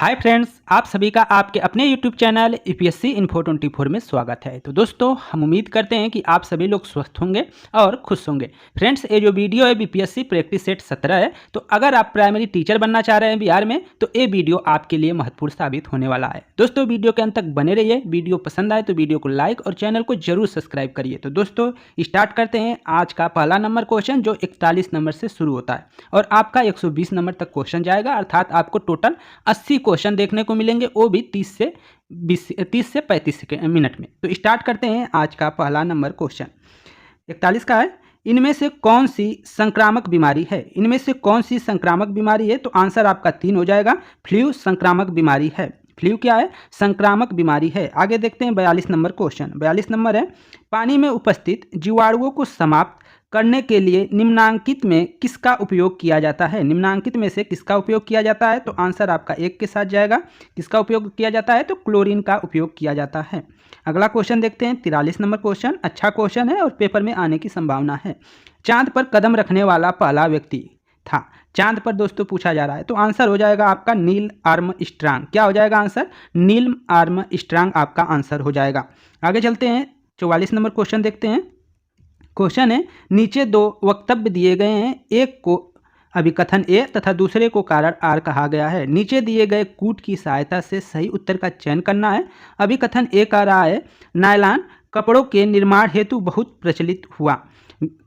Hi friends, आप सभी का आपके अपने यूट्यूब चैनल यूपीएससी इन्फो 24 में स्वागत है। तो दोस्तों, हम उम्मीद करते हैं कि आप सभी लोग स्वस्थ होंगे और खुश होंगे। फ्रेंड्स, ये जो वीडियो है बीपीएससी प्रैक्टिस सेट 17 है। तो अगर आप प्राइमरी टीचर बनना चाह रहे हैं बिहार में, तो ये वीडियो आपके लिए महत्वपूर्ण साबित होने वाला है। दोस्तों, वीडियो के अंत तक बने रहिए। वीडियो पसंद आए तो वीडियो को लाइक और चैनल को जरूर सब्सक्राइब करिए। तो दोस्तों, स्टार्ट करते हैं आज का पहला नंबर क्वेश्चन, जो 41 नंबर से शुरू होता है और आपका 120 नंबर तक क्वेश्चन जाएगा। अर्थात आपको टोटल 80 क्वेश्चन देखने को मिलेंगे, वो भी 30 से 35 मिनट में। तो स्टार्ट करते हैं आज का पहला नंबर क्वेश्चन। 41 का है, इनमें से कौन सी संक्रामक बीमारी है? इनमें से कौन सी संक्रामक बीमारी है? तो आंसर आपका 3 हो जाएगा। फ्लू संक्रामक बीमारी है। फ्लू क्या है? संक्रामक बीमारी है। आगे देखते हैं 42 नंबर क्वेश्चन। 42 नंबर है, पानी में उपस्थित जीवाणुओं को समाप्त करने के लिए निम्नांकित में किसका उपयोग किया जाता है? निम्नांकित में से किसका उपयोग किया जाता है? तो आंसर आपका 1 के साथ जाएगा। किसका उपयोग किया जाता है? तो क्लोरीन का उपयोग किया जाता है। अगला क्वेश्चन देखते हैं 43 नंबर क्वेश्चन। अच्छा क्वेश्चन है और पेपर में आने की संभावना है। चांद पर कदम रखने वाला पहला व्यक्ति था। चांद पर दोस्तों पूछा जा रहा है, तो आंसर हो जाएगा आपका नील आर्मस्ट्रांग। क्या हो जाएगा आंसर? नील आर्मस्ट्रांग आपका आंसर हो जाएगा। आगे चलते हैं 44 नंबर क्वेश्चन देखते हैं। क्वेश्चन है, नीचे 2 वक्तव्य दिए गए हैं, एक को अभिकथन ए तथा दूसरे को कारण आर कहा गया है। नीचे दिए गए कूट की सहायता से सही उत्तर का चयन करना है। अभिकथन ए कह रहा है, नायलॉन कपड़ों के निर्माण हेतु बहुत प्रचलित हुआ।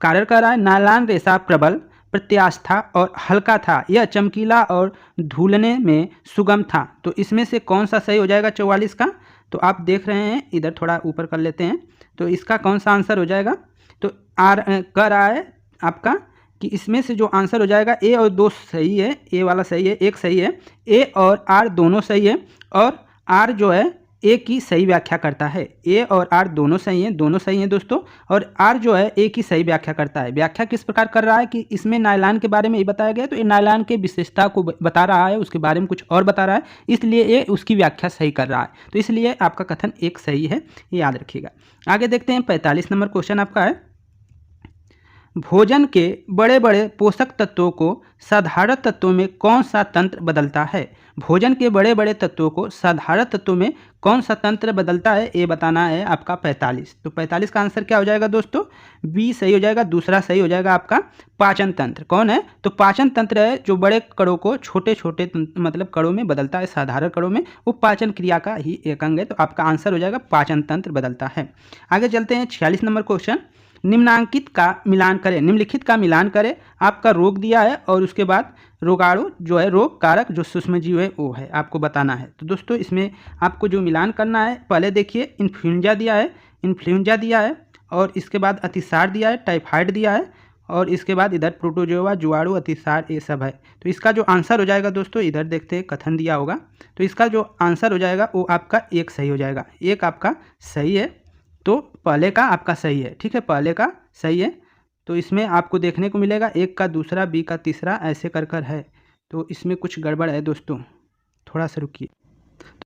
कारण कह रहा है, नायलॉन रेशा प्रबल, प्रत्यास्था और हल्का था। यह चमकीला और धुलने में सुगम था। तो इसमें से कौन सा सही हो जाएगा 44 का? तो आप देख रहे हैं, इधर थोड़ा ऊपर कर लेते हैं। तो इसका कौन सा आंसर हो जाएगा? तो आर कह रहा है आपका कि इसमें से जो आंसर हो जाएगा, ए और 2 सही है, ए वाला सही है, एक सही है। ए और आर दोनों सही है और आर जो है ए की सही व्याख्या करता है। ए और आर दोनों सही हैं, दोनों सही हैं दोस्तों। और आर जो है ए की सही व्याख्या करता है। व्याख्या किस प्रकार कर रहा है कि इसमें नायलॉन के बारे में ही बताया गया, तो ये नायलॉन के विशेषता को बता रहा है, उसके बारे में कुछ और बता रहा है, इसलिए ये उसकी व्याख्या सही कर रहा है। तो इसलिए आपका कथन एक सही है, ये याद रखिएगा। आगे देखते हैं 45 नंबर क्वेश्चन आपका है, भोजन के बड़े बड़े पोषक तत्वों को साधारण तत्वों में कौन सा तंत्र बदलता है? भोजन के बड़े बड़े तत्वों को साधारण तत्वों में कौन सा तंत्र बदलता है, ये बताना है आपका 45। तो 45 का आंसर क्या हो जाएगा दोस्तों? बी सही हो जाएगा। दूसरा सही हो जाएगा आपका पाचन तंत्र। कौन है? तो पाचन तंत्र है जो बड़े कणों को छोटे छोटे मतलब कणों में बदलता है, साधारण कणों में। वो पाचन क्रिया का ही एक अंग है। तो आपका आंसर हो जाएगा पाचन तंत्र बदलता है। आगे चलते हैं 46 नंबर क्वेश्चन। निम्नांकित का मिलान करें, निम्नलिखित का मिलान करें। आपका रोग दिया है और उसके बाद रोगाणु जो है, रोग कारक जो सूक्ष्मजीव है वो है, आपको बताना है। तो दोस्तों, इसमें आपको जो मिलान करना है, पहले देखिए इन्फ्लुएंजा दिया है, इन्फ्लुएंजा दिया है और इसके बाद अतिसार दिया है, टाइफाइड दिया है और इसके बाद इधर प्रोटोजोआ, जुआड़ू, अतिसार, ये सब है। तो इसका जो आंसर हो जाएगा दोस्तों, इधर देखते हैं कथन दिया होगा, तो इसका जो आंसर हो जाएगा वो आपका 1 सही हो जाएगा। 1 आपका सही है। तो पहले का आपका सही है, ठीक है, पहले का सही है। तो इसमें आपको देखने को मिलेगा 1 का दूसरा, बी का तीसरा, ऐसे कर कर है। तो इसमें कुछ गड़बड़ है दोस्तों, थोड़ा सा रुकिए।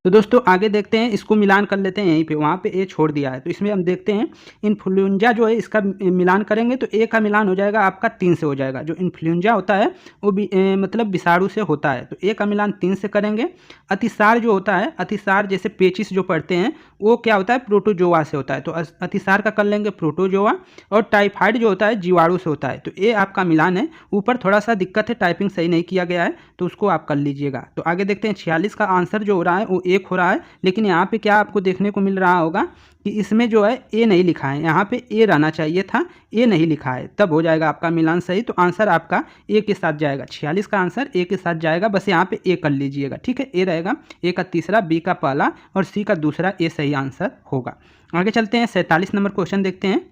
तो दोस्तों आगे देखते हैं, इसको मिलान कर लेते हैं यहीं पे, वहाँ पे ए छोड़ दिया है। तो इसमें हम देखते हैं इन्फ्लुएंजा जो है, इसका मिलान करेंगे तो ए का मिलान हो जाएगा आपका 3 से हो जाएगा। जो इन्फ्लुएंजा होता है वो भी मतलब विषाणु से होता है, तो ए का मिलान 3 से करेंगे। अतिसार जो होता है, अतिसार जैसे पेचिस जो पढ़ते हैं, वो क्या होता है? प्रोटोजोआ से होता है। तो अतिसार का कर लेंगे प्रोटोजोआ। और टाइफाइड जो होता है जीवाणु से होता है। तो ये आपका मिलान है। ऊपर थोड़ा सा दिक्कत है, टाइपिंग सही नहीं किया गया है, तो उसको आप कर लीजिएगा। तो आगे देखते हैं 46 का आंसर जो हो रहा है वो 1 हो रहा है, लेकिन यहाँ पे क्या आपको देखने को मिल रहा होगा कि इसमें जो है ए नहीं लिखा है, यहाँ पे ए रहना चाहिए था, ए नहीं लिखा है, तब हो जाएगा आपका मिलान सही। तो आंसर आपका ए के साथ जाएगा। 46 का आंसर ए के साथ जाएगा, बस यहाँ पे ए कर लीजिएगा, ठीक है। ए रहेगा, ए का तीसरा, बी का पहला और सी का दूसरा, ए सही आंसर होगा। आगे चलते हैं 47 नंबर क्वेश्चन देखते हैं।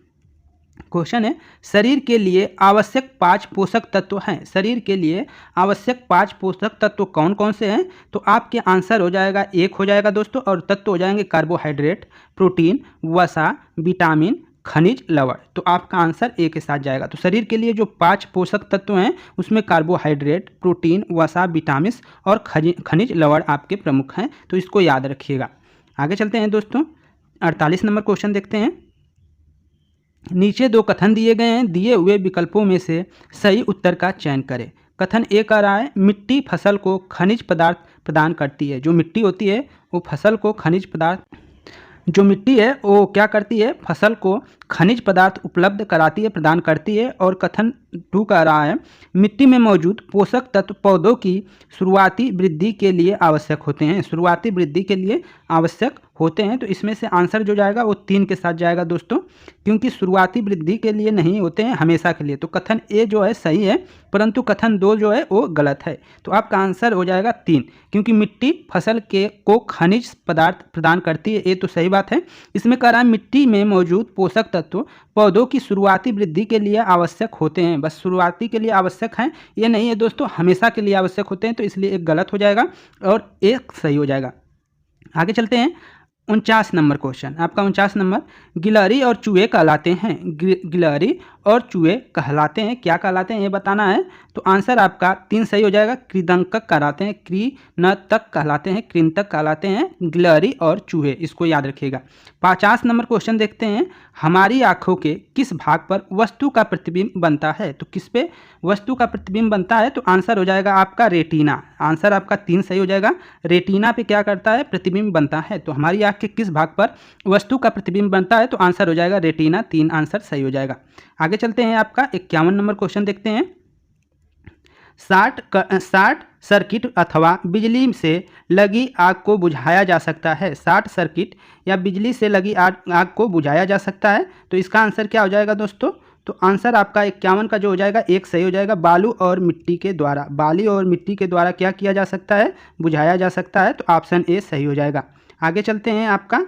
क्वेश्चन है, शरीर के लिए आवश्यक 5 पोषक तत्व हैं। शरीर के लिए आवश्यक 5 पोषक तत्व कौन कौन से हैं? तो आपके आंसर हो जाएगा 1 हो जाएगा दोस्तों, और तत्व हो जाएंगे कार्बोहाइड्रेट, प्रोटीन, वसा, विटामिन, खनिज, लवण। तो आपका आंसर ए के साथ जाएगा। तो शरीर के लिए जो 5 पोषक तत्व हैं उसमें कार्बोहाइड्रेट, प्रोटीन, वसा, विटामिन और खनिज, लवण आपके प्रमुख हैं। तो इसको याद रखिएगा। आगे चलते हैं दोस्तों, 48 नंबर क्वेश्चन देखते हैं। नीचे 2 कथन दिए गए हैं, दिए हुए विकल्पों में से सही उत्तर का चयन करें। कथन ए कह रहा है, मिट्टी फसल को खनिज पदार्थ प्रदान करती है। जो मिट्टी होती है वो फसल को खनिज पदार्थ जो मिट्टी है वो क्या करती है, फसल को खनिज पदार्थ उपलब्ध कराती है, प्रदान करती है। और कथन 2 कह रहा है मिट्टी में मौजूद पोषक तत्व पौधों की शुरुआती वृद्धि के लिए आवश्यक होते हैं। शुरुआती वृद्धि के लिए आवश्यक होते हैं, तो इसमें से आंसर जो जाएगा वो 3 के साथ जाएगा दोस्तों, क्योंकि शुरुआती वृद्धि के लिए नहीं होते हैं, हमेशा के लिए। तो कथन ए जो है सही है, परंतु कथन 2 जो है वो गलत है। तो आपका आंसर हो जाएगा 3, क्योंकि मिट्टी फसल को खनिज पदार्थ प्रदान करती है, ये तो सही बात है। इसमें कह रहा है मिट्टी में मौजूद पोषक तत्व पौधों की शुरुआती वृद्धि के लिए आवश्यक होते हैं। बस शुरुआती के लिए आवश्यक हैं, ये नहीं है दोस्तों, हमेशा के लिए आवश्यक होते हैं। तो इसलिए एक गलत हो जाएगा और एक सही हो जाएगा। आगे चलते हैं 49 नंबर क्वेश्चन। आपका 49 नंबर, गिलहरी और चूहे कहलाते हैं। गिलहरी और चूहे कहलाते हैं, क्या कहलाते हैं ये बताना है। तो आंसर आपका 3 सही हो जाएगा। कृदंतक कहलाते हैं, कृंतक कहलाते हैं, कृंतक कहलाते हैं गिलहरी और चूहे, इसको याद रखिएगा। 50 नंबर क्वेश्चन देखते हैं। हमारी आंखों के किस भाग पर वस्तु का प्रतिबिंब बनता है। तो किस पे वस्तु का प्रतिबिंब बनता है, तो आंसर हो जाएगा आपका रेटिना। आंसर आपका 3 सही हो जाएगा। रेटिना पे क्या करता है, प्रतिबिंब बनता है। तो हमारी आंख के किस भाग पर वस्तु का प्रतिबिंब बनता है, तो आंसर हो जाएगा रेटिना। 3 आंसर सही हो जाएगा। आगे चलते हैं, आपका 51 नंबर क्वेश्चन देखते हैं। शॉर्ट सर्किट अथवा बिजली से लगी आग को बुझाया जा सकता है। शॉर्ट सर्किट या बिजली से लगी आग को बुझाया जा सकता है। तो इसका आंसर क्या हो जाएगा दोस्तों, तो आंसर आपका 51 का जो हो जाएगा 1 सही हो जाएगा। बालू और मिट्टी के द्वारा, बाली और मिट्टी के द्वारा क्या किया जा सकता है, बुझाया जा सकता है। तो ऑप्शन ए सही हो जाएगा। आगे चलते हैं, आपका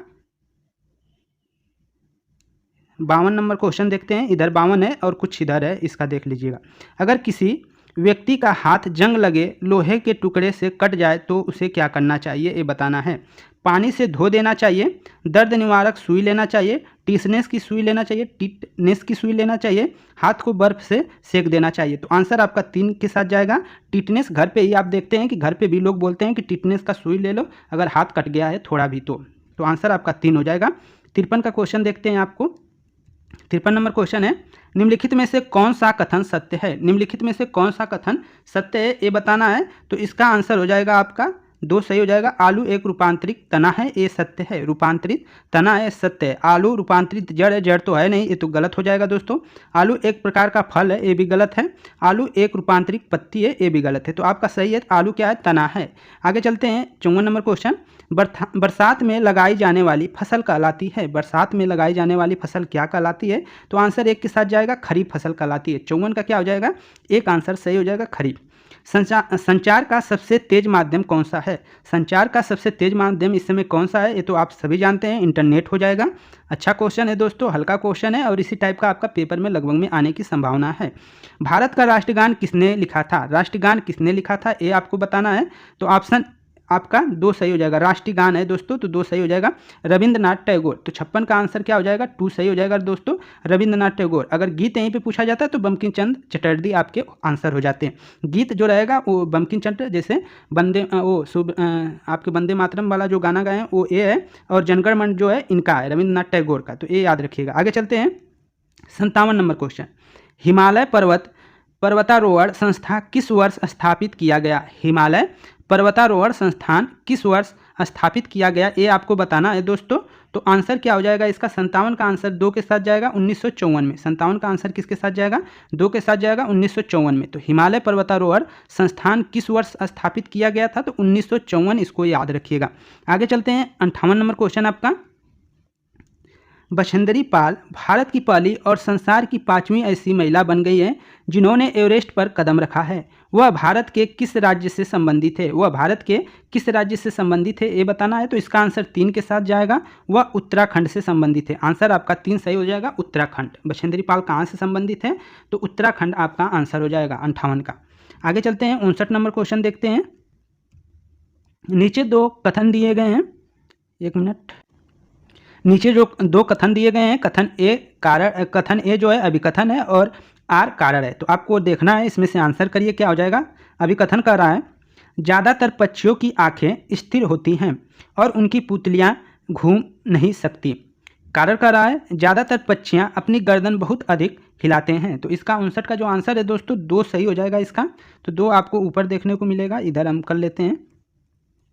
52 नंबर क्वेश्चन देखते हैं। इधर 52 है और कुछ इधर है, इसका देख लीजिएगा। अगर किसी व्यक्ति का हाथ जंग लगे लोहे के टुकड़े से कट जाए तो उसे क्या करना चाहिए, ये बताना है। पानी से धो देना चाहिए, दर्द निवारक सुई लेना चाहिए, टिटनेस की सुई लेना चाहिए, टिटनेस की सुई लेना चाहिए, हाथ को बर्फ से सेक देना चाहिए। तो आंसर आपका 3 के साथ जाएगा। टिटनेस घर पे ही आप देखते हैं कि घर पे भी लोग बोलते हैं कि टिटनेस का सुई ले लो अगर हाथ कट गया है थोड़ा भी। तो आंसर आपका 3 हो जाएगा। 53 का क्वेश्चन देखते हैं आपको। 53 नंबर क्वेश्चन है, निम्नलिखित में से कौन सा कथन सत्य है। निम्नलिखित में से कौन सा कथन सत्य है, ये बताना है। तो इसका आंसर हो जाएगा आपका 2 सही हो जाएगा। आलू एक रूपांतरित तना है, ये सत्य है। रूपांतरित तना है, सत्य है। आलू रूपांतरित जड़ है, जड़ तो है नहीं, ये तो गलत हो जाएगा दोस्तों। आलू एक प्रकार का फल है, ये भी गलत है। आलू एक रूपांतरित पत्ती है, ये भी गलत है। तो आपका सही है, आलू क्या है, तना है। आगे चलते हैं, 54 नंबर क्वेश्चन। बरसात में लगाई जाने वाली फसल कहलाती है। बरसात में लगाई जाने वाली फसल क्या कहलाती है, तो आंसर 1 के साथ जाएगा, खरीफ फसल कहलाती है। 54 का क्या हो जाएगा, एक आंसर सही हो जाएगा, खरीफ। संचार का सबसे तेज माध्यम कौन सा है। संचार का सबसे तेज माध्यम इस समय कौन सा है, ये तो आप सभी जानते हैं, इंटरनेट हो जाएगा। अच्छा क्वेश्चन है दोस्तों, हल्का क्वेश्चन है और इसी टाइप का आपका पेपर में लगभग में आने की संभावना है। भारत का राष्ट्रगान किसने लिखा था। राष्ट्रगान किसने लिखा था, ये आपको बताना है। तो ऑप्शन आपका 2 सही हो जाएगा। राष्ट्रीय गान है दोस्तों, तो 2 सही हो जाएगा, रविंद्रनाथ टैगोर। तो 56 का आंसर क्या हो जाएगा, 2 सही हो जाएगा दोस्तों, रविंद्रनाथ टैगोर। अगर गीत यहीं पे पूछा जाता है तो बंकिम चंद्र चटर्जी आपके आंसर हो जाते हैं। गीत जो रहेगा वो बंकिम चंद्र, जैसे आपके वंदे मातरम वाला जो गाना गाए हैं वो ये है, और जनगण मन जो है इनका है, रविंद्रनाथ टैगोर का। तो ये याद रखिएगा। आगे चलते हैं, 57 नंबर क्वेश्चन। हिमालय पर्वतारोहण संस्था किस वर्ष स्थापित किया गया। हिमालय पर्वतारोहण संस्थान किस वर्ष स्थापित किया गया, ये आपको बताना है दोस्तों। तो आंसर क्या हो जाएगा इसका, 57 का आंसर 2 के साथ जाएगा, 1954 में। 57 का आंसर किसके साथ जाएगा, 2 के साथ जाएगा, 1954 में। तो हिमालय पर्वतारोहण संस्थान किस वर्ष स्थापित किया गया था, तो 1954, इसको याद रखिएगा। आगे चलते हैं, 58 नंबर क्वेश्चन आपका। बछेंद्री पाल भारत की पहली और संसार की 5वीं ऐसी महिला बन गई है जिन्होंने एवरेस्ट पर कदम रखा है। वह भारत के किस राज्य से संबंधित है। वह भारत के किस राज्य से संबंधित है, ये बताना है। तो इसका आंसर 3 के साथ जाएगा, वह उत्तराखंड से संबंधित है। आंसर आपका 3 सही हो जाएगा, उत्तराखंड। बछेंद्री पाल कहाँ से संबंधित है, तो उत्तराखंड आपका आंसर हो जाएगा 58 का। आगे चलते हैं, 59 नंबर क्वेश्चन देखते हैं। नीचे 2 कथन दिए गए हैं, 1 मिनट। नीचे जो 2 कथन दिए गए हैं, कथन ए जो है अभिकथन है और आर कारण है। तो आपको देखना है, इसमें से आंसर करिए क्या हो जाएगा। अभिकथन कह रहा है, ज़्यादातर पक्षियों की आंखें स्थिर होती हैं और उनकी पुतलियाँ घूम नहीं सकती। कारण कह रहा है, ज़्यादातर पक्षियाँ अपनी गर्दन बहुत अधिक हिलाते हैं। तो इसका 59 का जो आंसर है दोस्तों, 2 सही हो जाएगा इसका। तो 2 आपको ऊपर देखने को मिलेगा, इधर हम कर लेते हैं।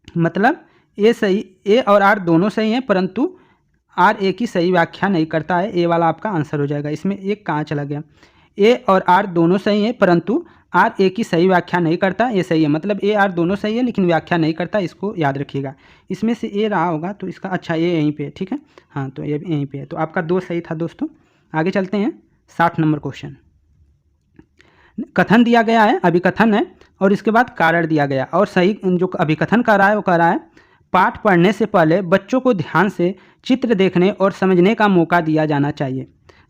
मतलब ए सही, ए और आर दोनों सही हैं, परंतु आर ए की सही व्याख्या नहीं करता है। ए वाला आपका आंसर हो जाएगा। इसमें एक कहाँ चला गया? ए और आर दोनों सही हैं, परंतु आर ए की सही व्याख्या नहीं करता। ये सही है, मतलब ए आर दोनों सही है लेकिन व्याख्या नहीं करता, इसको याद रखिएगा। इसमें से ए रहा होगा तो इसका, अच्छा ये यहीं पे है, ठीक है, हाँ तो ये यहीं पे है। तो आपका 2 सही था दोस्तों। आगे चलते हैं 60 नंबर क्वेश्चन। कथन दिया गया है, अभिकथन है, और इसके बाद कारण दिया गया। और सही जो अभिकथन कर रहा है वो कह रहा है, पाठ पढ़ने से पहले बच्चों को ध्यान से चित्र देखने और समझने का मौका दिया जाना चाहिए।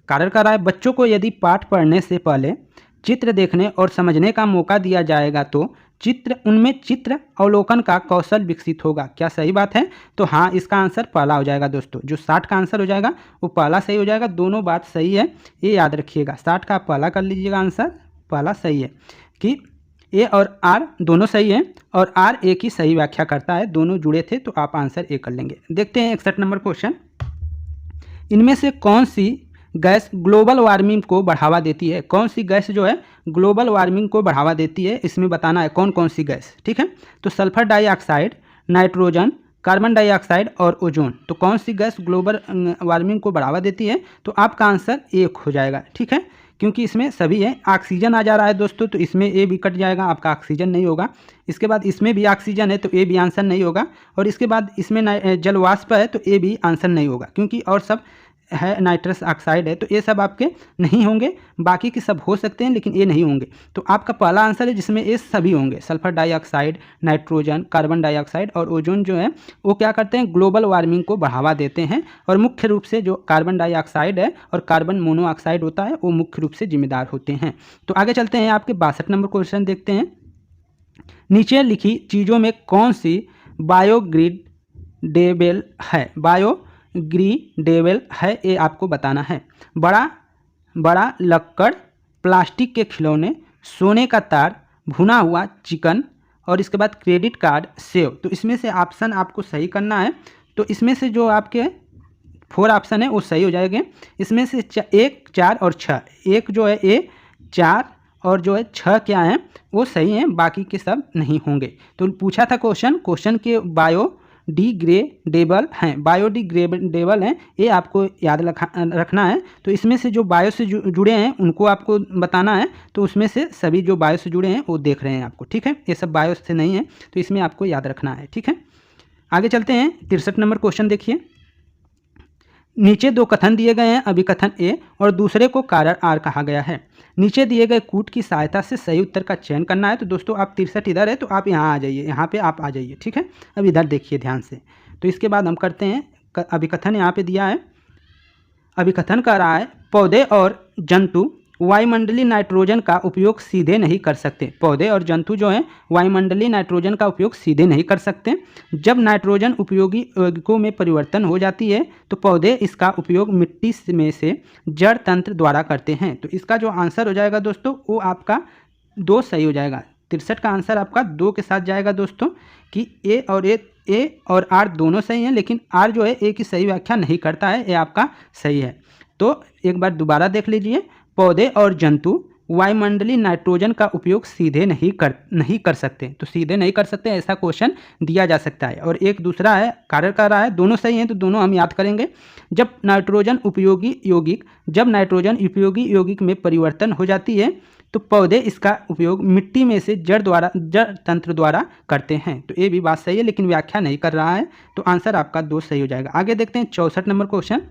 कारण कर रहा है, बच्चों को यदि पाठ पढ़ने से पहले चित्र देखने और समझने का मौका दिया जाएगा तो उनमें चित्र अवलोकन का कौशल विकसित होगा। क्या सही बात है? तो हाँ, इसका आंसर पहला हो जाएगा दोस्तों। जो 60 का आंसर हो जाएगा वो पहला सही हो जाएगा। दोनों बात सही है, ये याद रखिएगा। 60 का पहला कर लीजिएगा, आंसर पहला सही है कि ए और आर दोनों सही हैं और आर ए की सही व्याख्या करता है। दोनों जुड़े थे तो आप आंसर ए कर लेंगे। देखते हैं 61 नंबर क्वेश्चन। इनमें से कौन सी गैस ग्लोबल वार्मिंग को बढ़ावा देती है? कौन सी गैस जो है ग्लोबल वार्मिंग को बढ़ावा देती है, इसमें बताना है कौन कौन सी गैस, ठीक है। तो sulphur dioxide, nitrogen, carbon dioxide और ओजोन। तो कौन सी गैस ग्लोबल वार्मिंग को बढ़ावा देती है? तो आपका आंसर ए हो जाएगा, ठीक है, क्योंकि इसमें सभी है। ऑक्सीजन आ जा रहा है दोस्तों, तो इसमें ए भी कट जाएगा, आपका ऑक्सीजन नहीं होगा। इसके बाद इसमें भी ऑक्सीजन है तो ए भी आंसर नहीं होगा। और इसके बाद इसमें जलवाष्प है तो ए भी आंसर नहीं होगा, क्योंकि और सब है नाइट्रस ऑक्साइड है, तो ये सब आपके नहीं होंगे। बाकी के सब हो सकते हैं लेकिन ये नहीं होंगे। तो आपका पहला आंसर है जिसमें ये सभी होंगे, sulphur dioxide, nitrogen, carbon dioxide और ओजोन जो है वो क्या करते हैं, ग्लोबल वार्मिंग को बढ़ावा देते हैं। और मुख्य रूप से जो कार्बन डाइऑक्साइड है और कार्बन मोनोऑक्साइड होता है वो मुख्य रूप से जिम्मेदार होते हैं। तो आगे चलते हैं, आपके 62 नंबर क्वेश्चन देखते हैं। नीचे लिखी चीज़ों में कौन सी बायोग्रेडेबल है? बायोग्रेडेबल है, ये आपको बताना है। बड़ा लक्कड़, प्लास्टिक के खिलौने, सोने का तार, भुना हुआ चिकन और इसके बाद क्रेडिट कार्ड, सेव। तो इसमें से ऑप्शन आपको सही करना है। तो इसमें से जो आपके 4 ऑप्शन है वो सही हो जाएंगे। इसमें से 1, 4 और 6, एक जो है ए, 4 और जो है 6 क्या है वो सही हैं, बाकी के सब नहीं होंगे। तो पूछा था क्वेश्चन के बायोडिग्रेडेबल हैं, बायोडिग्रेडेबल हैं, ये आपको याद रखना है। तो इसमें से जो बायो से जुड़े हैं उनको आपको बताना है। तो उसमें से सभी जो बायो से जुड़े हैं वो देख रहे हैं आपको, ठीक है। ये सब बायो से नहीं है तो इसमें आपको याद रखना है, ठीक है। आगे चलते हैं 63 नंबर क्वेश्चन देखिए। नीचे 2 कथन दिए गए हैं, अभिकथन ए और दूसरे को कारण आर कहा गया है। नीचे दिए गए कूट की सहायता से सही उत्तर का चयन करना है। तो दोस्तों आप 63 इधर है तो आप यहाँ आ जाइए, यहाँ पे आप आ जाइए, ठीक है। अब इधर देखिए ध्यान से। तो इसके बाद हम करते हैं अभिकथन, यहाँ पे दिया है। अभिकथन कर रहा है, पौधे और जंतु वायुमंडलीय नाइट्रोजन का उपयोग सीधे नहीं कर सकते। पौधे और जंतु जो हैं वायुमंडलीय नाइट्रोजन का उपयोग सीधे नहीं कर सकते। जब नाइट्रोजन उपयोगी यौगिकों में परिवर्तन हो जाती है तो पौधे इसका उपयोग मिट्टी में से जड़ तंत्र द्वारा करते हैं। तो इसका जो आंसर हो जाएगा दोस्तों वो आपका 2 सही हो जाएगा। 63 का आंसर आपका 2 के साथ जाएगा दोस्तों, कि ए और आर दोनों सही हैं, लेकिन आर जो है ए की सही व्याख्या नहीं करता है, ये आपका सही है। तो एक बार दोबारा देख लीजिए, पौधे और जंतु वायुमंडलीय नाइट्रोजन का उपयोग सीधे नहीं कर सकते। तो सीधे नहीं कर सकते ऐसा क्वेश्चन दिया जा सकता है। और एक दूसरा है कारण कर रहा है, दोनों सही हैं तो दोनों हम याद करेंगे। जब नाइट्रोजन उपयोगी यौगिक में परिवर्तन हो जाती है तो पौधे इसका उपयोग मिट्टी में से जड़ तंत्र द्वारा करते हैं। तो ये भी बात सही है लेकिन व्याख्या नहीं कर रहा है। तो आंसर आपका 2 सही हो जाएगा। आगे देखते हैं 64 नंबर क्वेश्चन।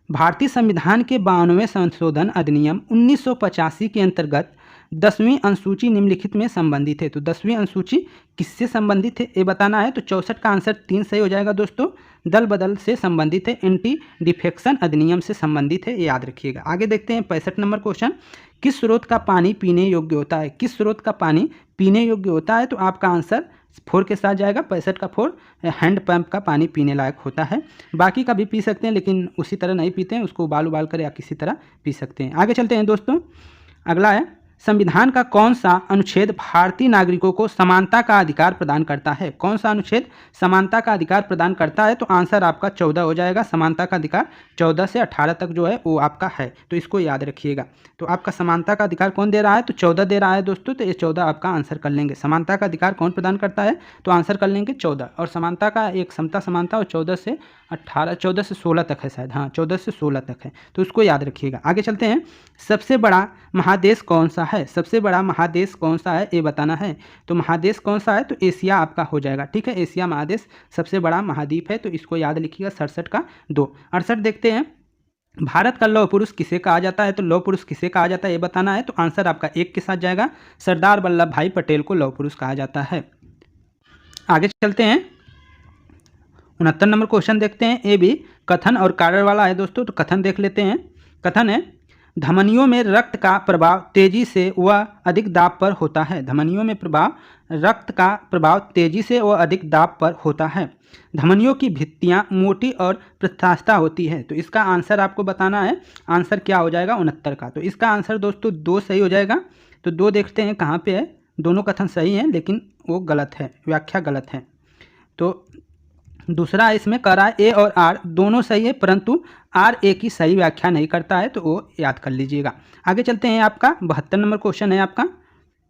भारतीय संविधान के 92वें संशोधन अधिनियम 1985 के अंतर्गत 10वीं अनुसूची निम्नलिखित में संबंधित है। तो 10वीं अनुसूची किससे संबंधित है ये बताना है। तो 64 का आंसर 3 सही हो जाएगा दोस्तों। दल बदल से संबंधित है, एंटी डिफेक्शन अधिनियम से संबंधित है, ये याद रखिएगा। आगे देखते हैं 65 नंबर क्वेश्चन। किस स्रोत का पानी पीने योग्य होता है? किस स्रोत का पानी पीने योग्य होता है? तो आपका आंसर 4 के साथ जाएगा। 65 का 4, हैंडपंप का पानी पीने लायक होता है। बाकी का भी पी सकते हैं लेकिन उसी तरह नहीं पीते हैं, उसको उबाल कर या किसी तरह पी सकते हैं। आगे चलते हैं दोस्तों, अगला है संविधान का कौन सा अनुच्छेद भारतीय नागरिकों को समानता का अधिकार प्रदान करता है? कौन सा अनुच्छेद समानता का अधिकार प्रदान करता है? तो आंसर आपका 14 हो जाएगा। समानता का अधिकार 14 से 18 तक जो है वो आपका है, तो इसको याद रखिएगा। तो आपका समानता का अधिकार कौन दे रहा है? तो 14 दे रहा है दोस्तों, तो ये 14 आपका आंसर कर लेंगे। समानता का अधिकार कौन प्रदान करता है? तो आंसर कर लेंगे 14। और समानता का एक समता समानता और 14 से 16 तक है शायद, हाँ 14 से 16 तक है, तो उसको याद रखिएगा। आगे चलते हैं। सबसे बड़ा महादेश कौन सा है? सबसे बड़ा महादेश कौन सा है ये बताना है। तो महादेश कौन सा है? तो एशिया आपका हो जाएगा, ठीक है। एशिया महादेश सबसे बड़ा महाद्वीप है, तो इसको याद लिखिएगा। 67 का 2। 68 देखते हैं। भारत का लौह पुरुष किसे कहा जाता है? तो लौह पुरुष किसे कहा जाता है ये बताना है। तो आंसर आपका 1 के साथ जाएगा। सरदार वल्लभ भाई पटेल को लौह पुरुष कहा जाता है। आगे चलते हैं। 69 नंबर क्वेश्चन देखते हैं। ये भी कथन और कारण वाला है दोस्तों, तो कथन देख लेते हैं। कथन है, धमनियों में रक्त का प्रभाव तेजी से व अधिक दाब पर होता है। धमनियों में रक्त का प्रभाव तेजी से व अधिक दाब पर होता है। धमनियों की भित्तियां मोटी और प्रत्यास्था होती है। तो इसका आंसर आपको बताना है। आंसर क्या हो जाएगा? 69 का। तो इसका आंसर दोस्तों 2 सही हो जाएगा। तो 2 देखते हैं कहाँ पे है। दोनों कथन सही हैं लेकिन वो गलत है, व्याख्या गलत है। तो दूसरा इसमें कह रहा है ए और आर दोनों सही है, परंतु आर ए की सही व्याख्या नहीं करता है, तो वो याद कर लीजिएगा। आगे चलते हैं। आपका 72 नंबर क्वेश्चन है आपका,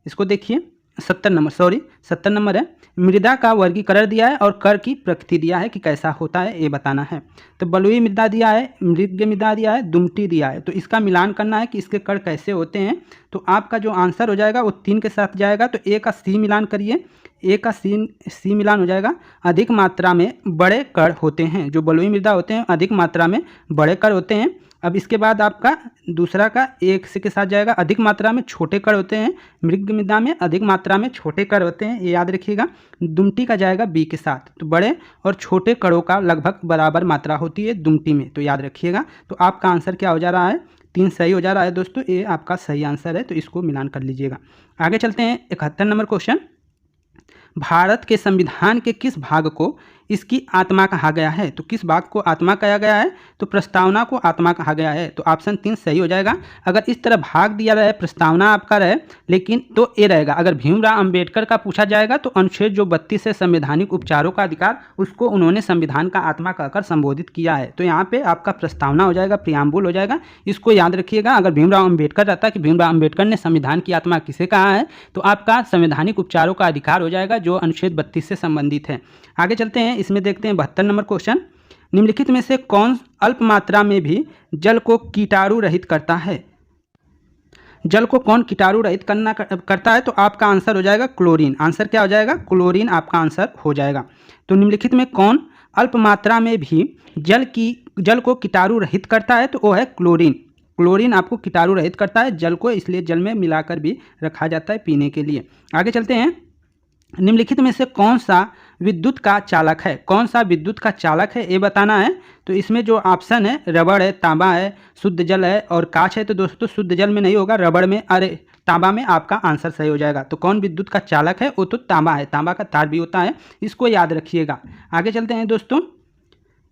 इसको देखिए। 70 नंबर है। मृदा का वर्गीकरण दिया है और कर की प्रकृति दिया है कि कैसा होता है ये बताना है। तो बलुई मृदा दिया है, मृग मृदा दिया है, दुमटी दिया है। तो इसका मिलान करना है कि इसके कण कैसे होते हैं। तो आपका जो आंसर हो जाएगा वो 3 के साथ जाएगा। तो ए का सी मिलान करिए। ए का सी मिलान हो जाएगा। अधिक मात्रा में बड़े कण होते हैं। जो बलुई मृदा होते हैं अधिक मात्रा में बड़े कण होते हैं। अब इसके बाद आपका दूसरा का एक से के साथ जाएगा। अधिक मात्रा में छोटे कण होते हैं। मृग मृदा में अधिक मात्रा में छोटे कण होते हैं, ये याद रखिएगा। दुमटी का जाएगा बी के साथ। तो बड़े और छोटे कणों का लगभग बराबर मात्रा होती है दुमटी में, तो याद रखिएगा। तो आपका आंसर क्या हो जा रहा है? 3 सही हो जा रहा है दोस्तों, ये आपका सही आंसर है, तो इसको मिलान कर लीजिएगा। आगे चलते हैं। 71 नंबर क्वेश्चन। भारत के संविधान के किस भाग को इसकी आत्मा कहा गया है? तो किस भाग को आत्मा कहा गया है? तो प्रस्तावना को आत्मा कहा गया है। तो ऑप्शन 3 सही हो जाएगा। अगर इस तरह भाग दिया रहे, प्रस्तावना आपका रहे, लेकिन तो ये रहेगा। अगर भीमराव अंबेडकर का पूछा जाएगा तो अनुच्छेद जो 32 है संवैधानिक उपचारों का अधिकार, उसको उन्होंने संविधान का आत्मा कहकर संबोधित किया है। तो यहाँ पे आपका प्रस्तावना हो जाएगा, प्रियाम्बुल हो जाएगा, इसको याद रखिएगा। अगर भीमराव अंबेडकर रहता कि भीमराव अंबेडकर ने संविधान की आत्मा किसे कहा है, तो आपका संवैधानिक उपचारों का अधिकार हो जाएगा, जो अनुच्छेद 32 से संबंधित है। आगे चलते हैं। इसमें देखते हैं 72 नंबर क्वेश्चन। निम्नलिखित में से कौन अल्प मात्रा में भी जल को कीटाणु रहित करता है? जल को कौन कीटाणु रहित करता है? तो आपका आंसर हो जाएगा क्लोरीन। आंसर क्या हो जाएगा? क्लोरीन आपका आंसर हो जाएगा। तो निम्नलिखित में कौन अल्प मात्रा में भी जल को कीटाणु रहित करता है? तो वो है क्लोरीन। क्लोरीन आपको कीटाणु रहित करता है जल को, इसलिए जल में मिलाकर भी रखा जाता है पीने के लिए। आगे चलते हैं। निम्नलिखित में से कौन सा विद्युत का चालक है? कौन सा विद्युत का चालक है ये बताना है। तो इसमें जो ऑप्शन है, रबड़ है, तांबा है, शुद्ध जल है और कांच है। तो दोस्तों शुद्ध जल में नहीं होगा, रबड़ में, अरे तांबा में आपका आंसर सही हो जाएगा। तो कौन विद्युत का चालक है? वो तो तांबा है, तांबा का तार भी होता है, इसको याद रखिएगा। आगे चलते हैं दोस्तों।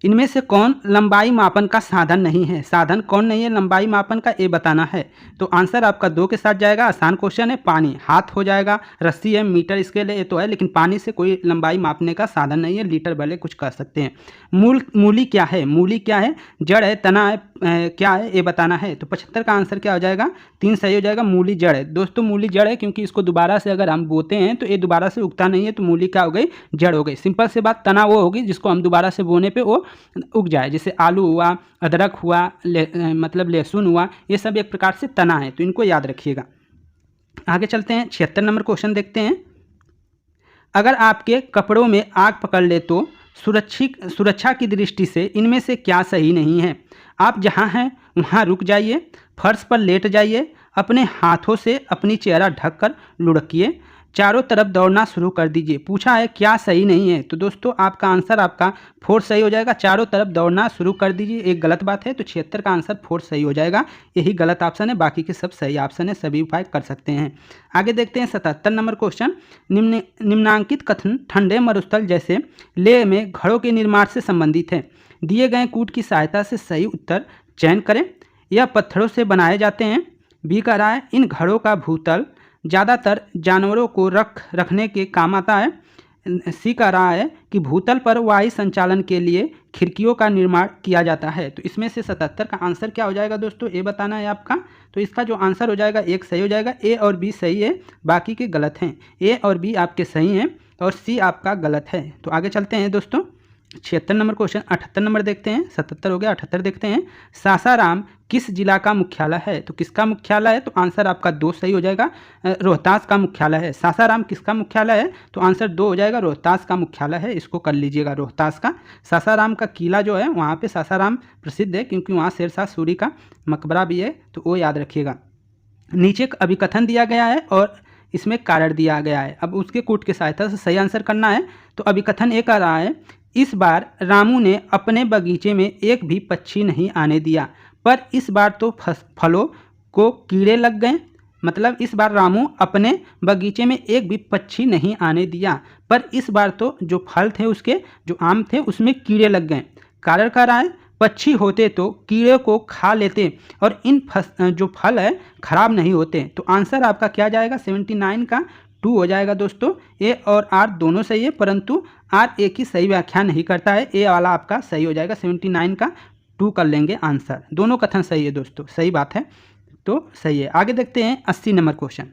इनमें से कौन लंबाई मापन का साधन नहीं है? साधन कौन नहीं है लंबाई मापन का, ये बताना है। तो आंसर आपका 2 के साथ जाएगा। आसान क्वेश्चन है। पानी, हाथ हो जाएगा, रस्सी है, मीटर स्केल है, ये तो है, लेकिन पानी से कोई लंबाई मापने का साधन नहीं है। लीटर भले कुछ कर सकते हैं। मूली क्या है? मूली क्या है? जड़ है, तना है, क्या है ये बताना है। तो 75 का आंसर क्या हो जाएगा? 3 सही हो जाएगा। मूली जड़ है दोस्तों, मूली जड़ है, क्योंकि इसको दोबारा से अगर हम बोते हैं तो ये दोबारा से उगता नहीं है, तो मूली क्या हो गई? जड़ हो गई। सिंपल से बात। तना वो होगी जिसको हम दोबारा से बोने पे वो उग जाए, जैसे आलू हुआ, अदरक हुआ, मतलब लहसुन हुआ, ये सब एक प्रकार से तना है, तो इनको याद रखिएगा। आगे चलते हैं। 76 नंबर क्वेश्चन देखते हैं। अगर आपके कपड़ों में आग पकड़ ले तो सुरक्षा की दृष्टि से इनमें से क्या सही नहीं है? आप जहां हैं वहां रुक जाइए, फर्श पर लेट जाइए, अपने हाथों से अपनी चेहरा ढककर लुढ़किए, चारों तरफ दौड़ना शुरू कर दीजिए। पूछा है क्या सही नहीं है? तो दोस्तों आपका आंसर आपका 4 सही हो जाएगा। चारों तरफ दौड़ना शुरू कर दीजिए, एक गलत बात है, तो 76 का आंसर 4 सही हो जाएगा। यही गलत ऑप्शन है, बाकी के सब सही ऑप्शन है, सभी उपाय कर सकते हैं। आगे देखते हैं 77 नंबर क्वेश्चन। निम्नांकित कथन ठंडे मरुस्थल जैसे लेह में घरों के निर्माण से संबंधित है। दिए गए कूट की सहायता से सही उत्तर चयन करें। यह पत्थरों से बनाए जाते हैं, बी कह रहा है इन घरों का भूतल ज़्यादातर जानवरों को रखने के काम आता है। सी कह रहा है कि भूतल पर वायु संचालन के लिए खिड़कियों का निर्माण किया जाता है। तो इसमें से 77 का आंसर क्या हो जाएगा दोस्तों, ए बताना है आपका। तो इसका जो आंसर हो जाएगा एक सही हो जाएगा, ए और बी सही है, बाकी के गलत हैं। ए और बी आपके सही हैं और सी आपका गलत है। तो आगे चलते हैं दोस्तों, 76 नंबर क्वेश्चन। 78 नंबर देखते हैं, 77 हो गया, 78 देखते हैं। सासाराम किस जिला का मुख्यालय है? तो किसका मुख्यालय है? तो आंसर आपका 2 सही हो जाएगा, रोहतास का मुख्यालय है। सासाराम किसका मुख्यालय है? तो आंसर 2 हो जाएगा, रोहतास का मुख्यालय है, इसको कर लीजिएगा रोहतास का। सासाराम का किला जो है वहाँ पे सासाराम प्रसिद्ध है क्योंकि वहाँ शेरशाह सूरी का मकबरा भी है, तो वो याद रखिएगा। नीचे अभिकथन दिया गया है और इसमें कारण दिया गया है, अब उसके कूट की सहायता से सही आंसर करना है। तो अभिकथन ए कह रहा है इस बार रामू ने अपने बगीचे में एक भी पक्षी नहीं आने दिया, पर इस बार तो फलों को कीड़े लग गए। मतलब इस बार रामू अपने बगीचे में एक भी पक्षी नहीं आने दिया, पर इस बार तो जो फल थे उसके, जो आम थे उसमें कीड़े लग गए। कारण कह रहा है पक्षी होते तो कीड़े को खा लेते और इन जो फल है खराब नहीं होते। तो आंसर आपका क्या जाएगा, 79 का 2 हो जाएगा दोस्तों। ए और आर दोनों सही है, परंतु आर ए की सही व्याख्या नहीं करता है, ए वाला आपका सही हो जाएगा। 79 का 2 कर लेंगे आंसर। दोनों कथन सही है दोस्तों, सही बात है, तो सही है। आगे देखते हैं 80 नंबर क्वेश्चन।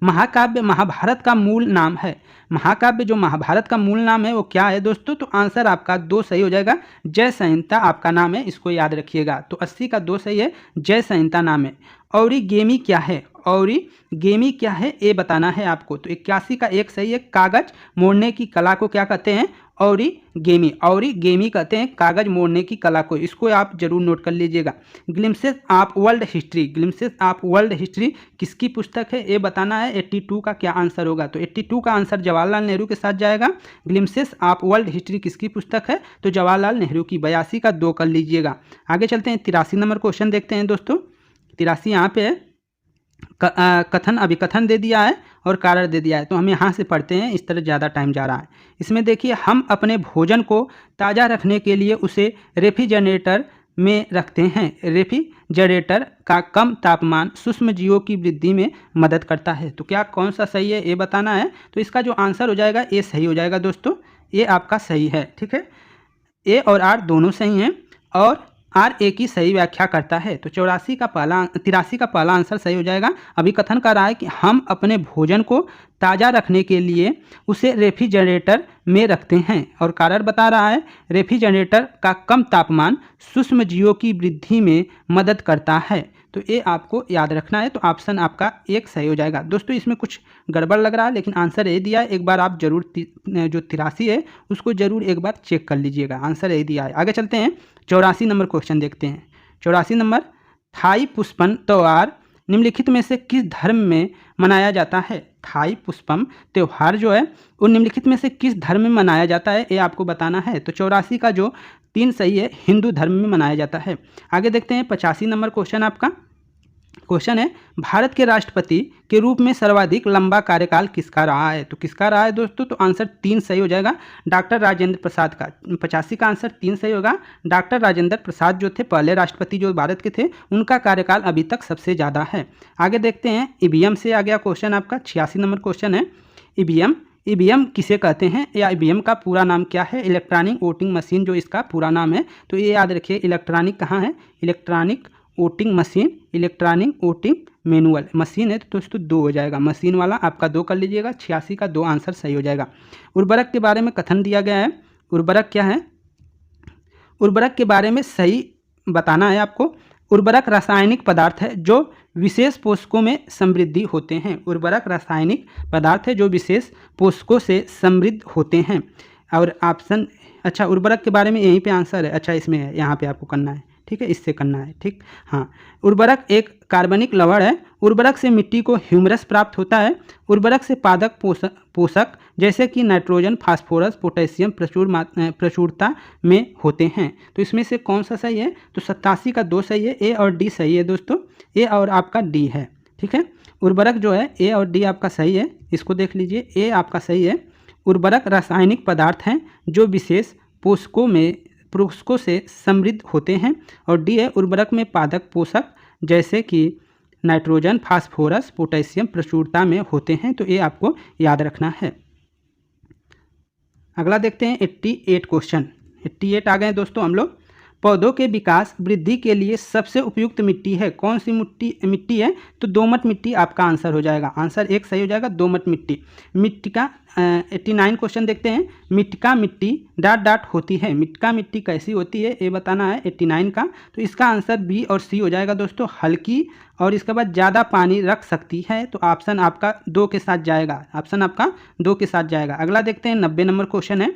महाकाव्य महाभारत का मूल नाम है। महाकाव्य जो महाभारत का मूल नाम है वो क्या है दोस्तों? तो आंसर आपका 2 सही हो जाएगा, जय संहिता आपका नाम है, इसको याद रखिएगा। तो 80 का 2 सही है, जय संहिता नाम है। औरिगेमी क्या है? औरिगेमी क्या है ये बताना है आपको। तो 81 का 1 सही है, कागज मोड़ने की कला को क्या कहते हैं? औरिगेमी कहते हैं कागज मोड़ने की कला को, इसको आप जरूर नोट कर लीजिएगा। Glimpses of world history, glimpses of world history किसकी पुस्तक है ये बताना है। 82 का क्या आंसर होगा? तो 82 का आंसर जवाहरलाल नेहरू के साथ जाएगा। ग्लिम्सेस ऑफ वर्ल्ड हिस्ट्री किसकी पुस्तक है? तो जवाहरलाल नेहरू की। 82 का 2 कर लीजिएगा। आगे चलते हैं, 83 नंबर क्वेश्चन देखते हैं दोस्तों। 83 यहाँ पे है, कथन अभिकथन दे दिया है और कारण दे दिया है, तो हम यहाँ से पढ़ते हैं, इस तरह ज़्यादा टाइम जा रहा है। इसमें देखिए, हम अपने भोजन को ताज़ा रखने के लिए उसे रेफ्रिजरेटर में रखते हैं। रेफ्रिजरेटर का कम तापमान सूक्ष्म जीवों की वृद्धि में मदद करता है। तो क्या कौन सा सही है ये बताना है। तो इसका जो आंसर हो जाएगा ये सही हो जाएगा दोस्तों, ये आपका सही है, ठीक है। ए और आर दोनों सही हैं और आर ए की सही व्याख्या करता है। तो 83 का पहला आंसर सही हो जाएगा। अभी कथन कर रहा है कि हम अपने भोजन को ताज़ा रखने के लिए उसे रेफ्रिजरेटर में रखते हैं और कारण बता रहा है रेफ्रिजरेटर का कम तापमान सूक्ष्म जीवों की वृद्धि में मदद करता है। तो ये आपको याद रखना है। तो ऑप्शन आपका 1 सही हो जाएगा दोस्तों। इसमें कुछ गड़बड़ लग रहा है लेकिन आंसर ए दिया है। एक बार आप जरूर जो 83 है उसको जरूर एक बार चेक कर लीजिएगा, आंसर ए दिया है। आगे चलते हैं, 84 नंबर क्वेश्चन देखते हैं। 84 नंबर, थाई पुष्पम त्यौहार निम्नलिखित में से किस धर्म में मनाया जाता है? थाई पुष्पम त्यौहार जो है वो निम्नलिखित में से किस धर्म में मनाया जाता है ये आपको बताना है। तो 84 का जो 3 सही है, हिंदू धर्म में मनाया जाता है। आगे देखते हैं 85 नंबर क्वेश्चन। आपका क्वेश्चन है, भारत के राष्ट्रपति के रूप में सर्वाधिक लंबा कार्यकाल किसका रहा है? तो किसका रहा है दोस्तों? तो आंसर 3 सही हो जाएगा, डॉक्टर राजेंद्र प्रसाद का। 85 का आंसर 3 सही होगा। डॉक्टर राजेंद्र प्रसाद जो थे पहले राष्ट्रपति जो भारत के थे, उनका कार्यकाल अभी तक सबसे ज़्यादा है। आगे देखते हैं, ईवीएम से आ गया क्वेश्चन आपका। 86 नंबर क्वेश्चन है, ईवीएम किसे कहते हैं या ईवीएम का पूरा नाम क्या है? इलेक्ट्रॉनिक वोटिंग मशीन जो इसका पूरा नाम है। तो ये याद रखिए, इलेक्ट्रॉनिक कहाँ है? Electronic voting machine, electronic voting manual machine है। तो दोस्तों 2 हो जाएगा, मशीन वाला आपका 2 कर लीजिएगा। 86 का 2 आंसर सही हो जाएगा। उर्वरक के बारे में कथन दिया गया है, उर्वरक क्या है? उर्वरक के बारे में सही बताना है आपको। उर्वरक रासायनिक पदार्थ है जो विशेष पोषकों में समृद्धि होते हैं। उर्वरक रासायनिक पदार्थ है जो विशेष पोषकों से समृद्ध होते हैं। और ऑप्शन, अच्छा उर्वरक के बारे में यहीं पे आंसर है, अच्छा इसमें है, यहाँ पे आपको करना है, ठीक है, इससे करना है, ठीक। हाँ, उर्वरक एक कार्बनिक लवण है। उर्वरक से मिट्टी को ह्यूमरस प्राप्त होता है। उर्वरक से पादप पोषक जैसे कि नाइट्रोजन, फास्फोरस, पोटेशियम प्रचुरता में होते हैं। तो इसमें से कौन सा सही है? तो 87 का 2 सही है, ए और डी सही है दोस्तों, ए और आपका डी है, ठीक है। उर्वरक जो है ए और डी आपका सही है, इसको देख लीजिए, ए आपका सही है। उर्वरक रासायनिक पदार्थ हैं जो विशेष पोषकों से समृद्ध होते हैं। और डी है, उर्वरक में पादप पोषक जैसे कि नाइट्रोजन, फास्फोरस, पोटेशियम प्रचुरता में होते हैं। तो ये आपको याद रखना है। अगला देखते हैं 88 क्वेश्चन। 88 आ गए दोस्तों हम लोग। पौधों के विकास वृद्धि के लिए सबसे उपयुक्त मिट्टी है, कौन सी मिट्टी है? तो दोमट मिट्टी आपका आंसर हो जाएगा। आंसर एक सही हो जाएगा, दोमट मिट्टी। मिट्टी का 89 क्वेश्चन देखते हैं। मिटका मिट्टी डॉट डॉट होती है, मिटका मिट्टी कैसी होती है ये बताना है 89 का। तो इसका आंसर बी और सी हो जाएगा दोस्तों, हल्की और इसके बाद ज़्यादा पानी रख सकती है। तो ऑप्शन आपका 2 के साथ जाएगा, ऑप्शन आपका 2 के साथ जाएगा। अगला देखते हैं 90 नंबर क्वेश्चन है।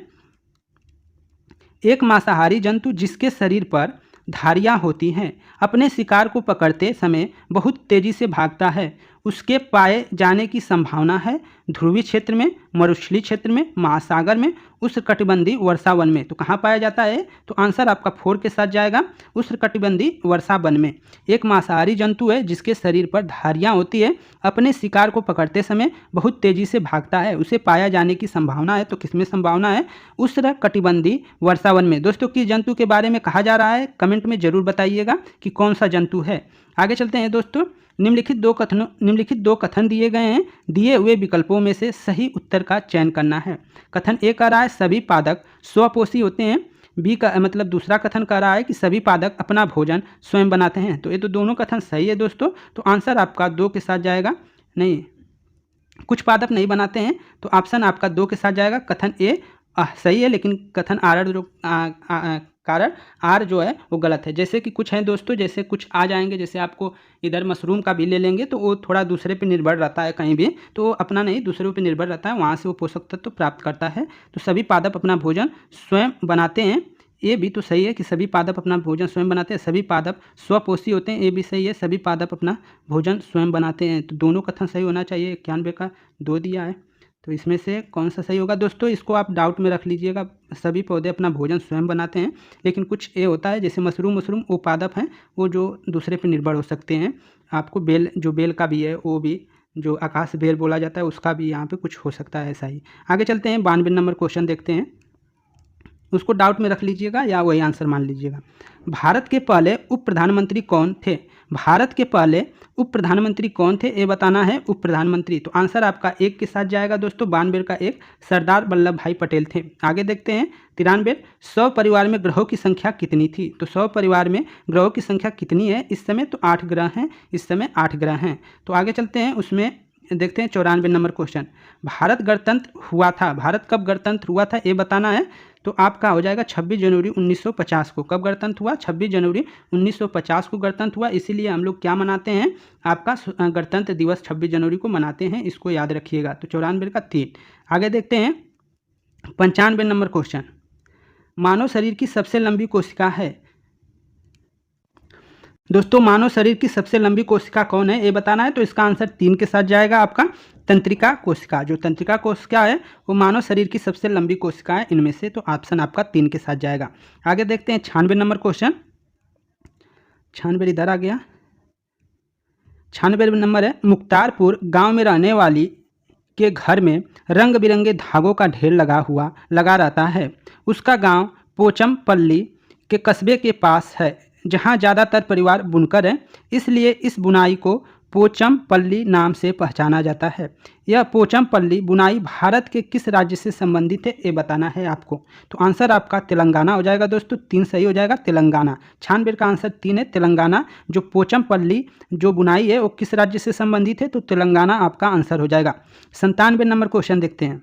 एक मांसाहारी जंतु जिसके शरीर पर धारियां होती हैं अपने शिकार को पकड़ते समय बहुत तेजी से भागता है, उसके पाए जाने की संभावना है ध्रुवीय क्षेत्र में, मरुस्थलीय क्षेत्र में, महासागर में, उष्णकटिबंधीय वर्षा वन में। तो कहाँ पाया जाता है? तो आंसर आपका 4 के साथ जाएगा, उष्णकटिबंधीय वर्षा वन में। एक मांसाहारी जंतु है जिसके शरीर पर धारियां होती है, अपने शिकार को पकड़ते समय बहुत तेजी से भागता है, उसे पाया जाने की संभावना है। तो किसमें संभावना है? उष्णकटिबंधीय वर्षा वन में। दोस्तों किस जंतु के बारे में कहा जा रहा है कमेंट में जरूर बताइएगा कि कौन सा जंतु है। आगे चलते हैं दोस्तों। निम्नलिखित दो कथन दिए गए हैं, दिए हुए विकल्पों में से सही उत्तर का चयन करना है। कथन ए कह रहा है सभी पादप स्वपोषी होते हैं, बी का मतलब दूसरा कथन कह रहा है कि सभी पादप अपना भोजन स्वयं बनाते हैं। तो ये तो दोनों कथन सही है दोस्तों, तो आंसर आपका 2 के साथ जाएगा। नहीं, कुछ पादप नहीं बनाते हैं, तो ऑप्शन आपका 2 के साथ जाएगा। कथन ए सही है, लेकिन कथन कारण आर जो है वो गलत है। जैसे कि कुछ हैं दोस्तों, जैसे कुछ आ जाएंगे, जैसे आपको इधर मशरूम का भी ले लेंगे तो वो थोड़ा दूसरे पे निर्भर रहता है, कहीं भी तो वो अपना नहीं दूसरों पे निर्भर रहता है, वहाँ से वो पोषक तत्व प्राप्त करता है। तो सभी पादप अपना भोजन स्वयं बनाते हैं, ये भी तो सही है कि सभी पादप अपना भोजन स्वयं बनाते हैं। सभी पादप स्वपोषी होते हैं, ये भी सही है, सभी पादप अपना भोजन स्वयं बनाते हैं। तो दोनों कथन सही होना चाहिए। 91 का 2 दिया है, तो इसमें से कौन सा सही होगा दोस्तों? इसको आप डाउट में रख लीजिएगा। सभी पौधे अपना भोजन स्वयं बनाते हैं, लेकिन कुछ ये होता है जैसे मशरूम वो पादप हैं वो जो दूसरे पे निर्भर हो सकते हैं। आपको बेल का भी है, वो भी जो आकाश बेल बोला जाता है उसका भी यहाँ पे कुछ हो सकता है ऐसा ही। आगे चलते हैं 92 नंबर क्वेश्चन देखते हैं, उसको डाउट में रख लीजिएगा या वही आंसर मान लीजिएगा। भारत के पहले उप प्रधानमंत्री कौन थे? भारत के पहले उप प्रधानमंत्री कौन थे ये बताना है, उप प्रधानमंत्री। तो आंसर आपका 1 के साथ जाएगा दोस्तों, 92 का 1 सरदार वल्लभ भाई पटेल थे। आगे देखते हैं 93 100 परिवार में ग्रहों की संख्या कितनी थी? तो 100 परिवार में ग्रहों की संख्या कितनी है इस समय? तो 8 ग्रह हैं, इस समय 8 ग्रह हैं। तो आगे चलते हैं, उसमें देखते हैं 94 नंबर क्वेश्चन। भारत गणतंत्र हुआ था, भारत कब गणतंत्र हुआ था ये बताना है। तो आपका हो जाएगा 26 जनवरी 1950 को। कब गणतंत्र हुआ? 26 जनवरी 1950 को गणतंत्र हुआ। इसीलिए हम लोग क्या मनाते हैं? आपका गणतंत्र दिवस 26 जनवरी को मनाते हैं, इसको याद रखिएगा। तो 94 का 3। आगे देखते हैं 95 नंबर क्वेश्चन। मानव शरीर की सबसे लंबी कोशिका है दोस्तों, मानव शरीर की सबसे लंबी कोशिका कौन है ये बताना है। तो इसका आंसर 3 के साथ जाएगा आपका, तंत्रिका कोशिका। जो तंत्रिका कोशिका है वो मानव शरीर की सबसे लंबी कोशिका है इनमें से, तो ऑप्शन आपका 3 के साथ जाएगा। आगे देखते हैं 96 नंबर क्वेश्चन। 96 इधर आ गया। 96 नंबर है, मुख्तारपुर गांव में रहने वाली के घर में रंग बिरंगे धागों का ढेर लगा रहता है। उसका गांव पोचमपल्ली के कस्बे के पास है जहां ज़्यादातर परिवार बुनकर हैं, इसलिए इस बुनाई को पोचमपल्ली नाम से पहचाना जाता है। यह पोचमपल्ली बुनाई भारत के किस राज्य से संबंधित है ये बताना है आपको। तो आंसर आपका तेलंगाना हो जाएगा दोस्तों, 3 सही हो जाएगा, तेलंगाना। 96 का आंसर 3 है, तेलंगाना। जो पोचमपल्ली जो बुनाई है वो किस राज्य से संबंधित है? तो तेलंगाना आपका आंसर हो जाएगा। 97 नंबर क्वेश्चन देखते हैं।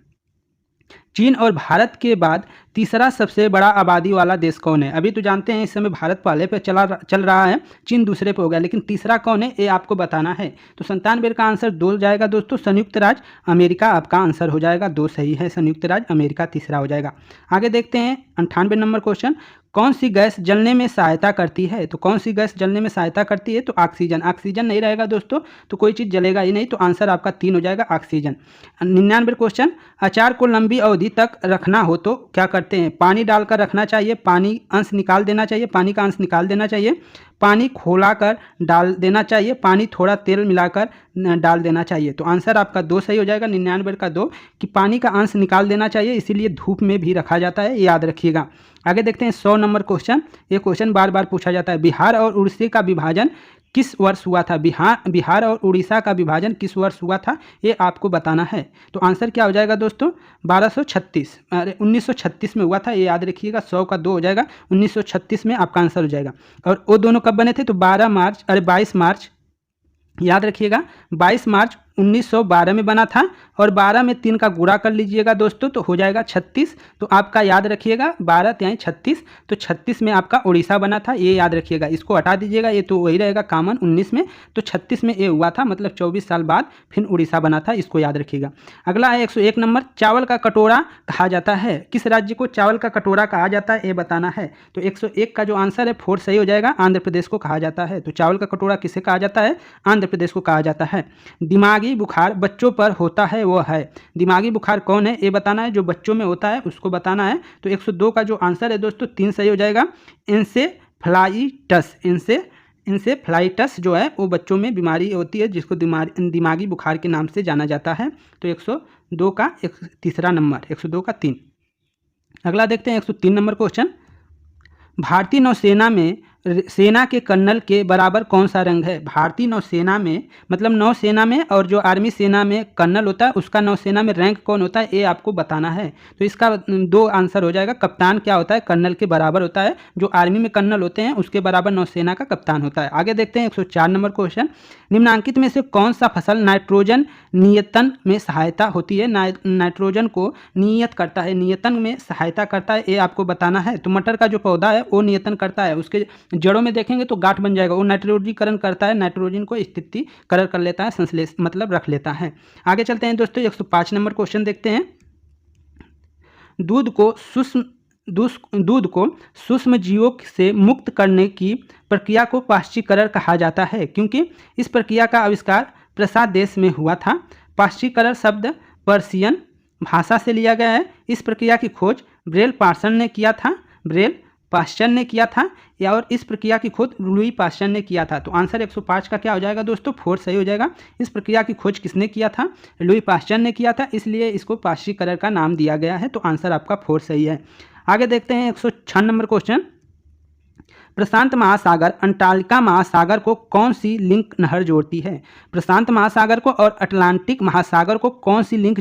चीन और भारत के बाद तीसरा सबसे बड़ा आबादी वाला देश कौन है? अभी तो जानते हैं इस समय भारत पहले पे चल रहा है, चीन दूसरे पे हो गया, लेकिन तीसरा कौन है ये आपको बताना है। तो 97 का आंसर 2 जाएगा दोस्तों, संयुक्त राज्य अमेरिका आपका आंसर हो जाएगा। 2 सही है, संयुक्त राज्य अमेरिका तीसरा हो जाएगा। आगे देखते हैं 98 नंबर क्वेश्चन। कौन सी गैस जलने में सहायता करती है? तो कौन सी गैस जलने में सहायता करती है? तो ऑक्सीजन। ऑक्सीजन नहीं रहेगा दोस्तों तो कोई चीज़ जलेगा ही नहीं, तो आंसर आपका 3 हो जाएगा, ऑक्सीजन। 99 क्वेश्चन। अचार को लंबी अवधि तक रखना हो तो क्या करते हैं? पानी डालकर रखना चाहिए, पानी अंश निकाल देना चाहिए, पानी का अंश निकाल देना चाहिए, पानी खोलाकर डाल देना चाहिए, पानी थोड़ा तेल मिलाकर डाल देना चाहिए। तो आंसर आपका 2 सही हो जाएगा, 99 का 2, कि पानी का अंश निकाल देना चाहिए, इसीलिए धूप में भी रखा जाता है, याद रखिएगा। आगे देखते हैं 100 नंबर क्वेश्चन। ये क्वेश्चन बार बार पूछा जाता है। बिहार और उड़ीसा का विभाजन किस वर्ष हुआ था? बिहार और उड़ीसा का विभाजन किस वर्ष हुआ था, ये आपको बताना है। तो आंसर क्या हो जाएगा दोस्तों? 1236, अरे 1936 में हुआ था, ये याद रखिएगा। 100 का 2 हो जाएगा, 1936 में आपका आंसर हो जाएगा। और वो दोनों कब बने थे? तो 22 मार्च, याद रखिएगा 22 मार्च 1912 में बना था। और 12 में 3 का गुणा कर लीजिएगा दोस्तों, तो हो जाएगा 36। तो आपका याद रखिएगा 12 तिहाई 36, तो 36 में आपका उड़ीसा बना था, ये याद रखिएगा। इसको हटा दीजिएगा, ये तो वही रहेगा कॉमन 19 में। तो 36 में ये हुआ था, मतलब 24 साल बाद फिर उड़ीसा बना था, इसको याद रखिएगा। अगला है 101 नंबर, चावल का कटोरा कहा जाता है, किस राज्य को चावल का कटोरा कहा जाता है, ये बताना है। तो 101 का जो आंसर है 4 सही हो जाएगा, आंध्र प्रदेश को कहा जाता है। तो चावल का कटोरा किसे कहा जाता है? आंध्र प्रदेश को कहा जाता है। दिमागी बुखार बच्चों पर होता है, वो है, दिमागी बुखार कौन है, ये बताना है। जो बच्चों में होता है उसको बताना है। तो 102 का जो आंसर है दोस्तों 3 सही हो जाएगा। इंसेफ्लाइटिस जो है वो बच्चों में बीमारी होती है, जिसको दिमागी बुखार के नाम से जाना जाता है। तो 102 का तीसरा नंबर, 102 का 3। अगला देखते हैं 103 नंबर क्वेश्चन। भारतीय नौसेना में सेना के कर्नल के बराबर कौन सा रंग है? भारतीय नौसेना में, मतलब नौसेना में, और जो आर्मी सेना में कर्नल होता है उसका नौसेना में रैंक कौन होता है, ये आपको बताना है। तो इसका 2 आंसर हो जाएगा। कप्तान क्या होता है? कर्नल के बराबर होता है। जो आर्मी में कर्नल होते हैं उसके बराबर नौसेना का कप्तान होता है। आगे देखते हैं 104 नंबर क्वेश्चन। निम्नांकित में से कौन सा फसल नाइट्रोजन नियतन में सहायता होती है? नाइट्रोजन को नियत करता है, नियतन में सहायता करता है, ये आपको बताना है। तो मटर का जो पौधा है वो नियतन करता है, उसके जड़ों में देखेंगे तो गांठ बन जाएगा, वो नाइट्रोजीकरण करता है, नाइट्रोजन को स्थितीकरण कर लेता है, संश्लेष मतलब रख लेता है। आगे चलते हैं दोस्तों 105 नंबर क्वेश्चन देखते हैं। दूध को सूक्ष्म जीवों से मुक्त करने की प्रक्रिया को पाश्चीकरण कहा जाता है, क्योंकि इस प्रक्रिया का आविष्कार प्रसाद देश में हुआ था। पाश्चीकरण शब्द पर्शियन भाषा से लिया गया है। इस प्रक्रिया की खोज ब्रेल पास्चर ने किया था, या और इस प्रक्रिया की खोज लुई पास्चर ने किया था। तो आंसर 105 का क्या हो जाएगा दोस्तों? 4 सही हो जाएगा। इस प्रक्रिया की खोज किसने किया था? लुई पास्चर ने किया था, इसलिए इसको पाश्चीकरण का नाम दिया गया है। तो आंसर आपका 4 सही है। आगे देखते हैं 106 नंबर क्वेश्चन। प्रशांत महासागर अंटार्कटिका महासागर को कौन सी लिंक नहर जोड़ती है? प्रशांत महासागर को और अटलांटिक महासागर को कौन सी लिंक